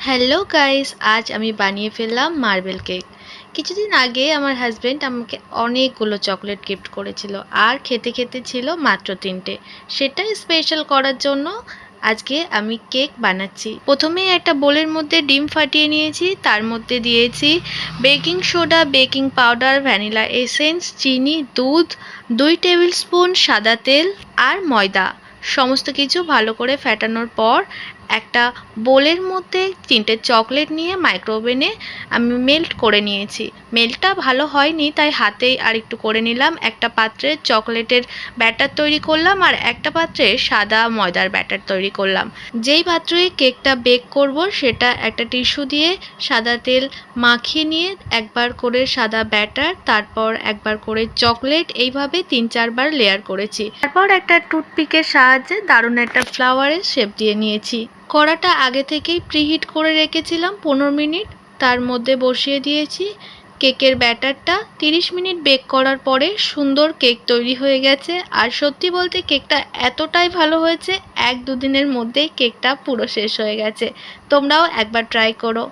Hello guys, আজ আমি বানিয়ে ফেললাম মার্বেল কেক। কিছুদিন আগে আমার হাজবেন্ড আমাকে অনেকগুলো চকলেট গিফট করেছিল, আর খেতে খেতে ছিল মাত্র 3টে। সেটাই স্পেশাল করার জন্য আজকে আমি কেক বানাচ্ছি। প্রথমেই একটা বোলের মধ্যে ডিম ফাটিয়ে নিয়েছি, তার মধ্যে দিয়েছি baking soda, baking powder, vanilla essence, চিনি, দুধ, 2 টেবিল স্পুন সাদা তেল আর ময়দা। সমস্ত কিছু ভালো করে ফেটানোর পর একটা বোলের মধ্যে 3টে চকলেট নিয়ে মাইক্রোওভেনে আমি মেল্ট করে নিয়েছি। মেল্টটা ভালো হয়নি, তাই হাতেই আরেকটু করে নিলাম। একটা পাত্রে চকলেটের ব্যাটার তৈরি করলাম, আর একটা পাত্রে সাদা ময়দার ব্যাটার তৈরি করলাম। যেই পাত্রে কেকটা বেক করব সেটা একটা টিস্যু দিয়ে সাদা তেল মাখিয়ে নিয়ে একবার করে সাদা ব্যাটার, তারপর একবার করে চকলেট, এইভাবে 3-4 বার লেয়ার করেছি। তারপর একটা টুথপিকের সাহায্যে দারুণ একটা ফ্লাওয়ারের শেপ দিয়ে নিয়েছি। কড়াটা আগে থেকেই প্রিহিট করে রেখেছিলাম 15 মিনিট, তার মধ্যে বসিয়ে দিয়েছি কেকের ব্যাটারটা। 30 মিনিট বেক করার পরে সুন্দর কেক তৈরি হয়ে গেছে। আর সত্যি বলতে কেকটা এতটাই ভালো হয়েছে, 1-2 দিনের মধ্যেই কেকটা পুরো শেষ হয়ে গেছে। তোমরাও একবার ট্রাই করো।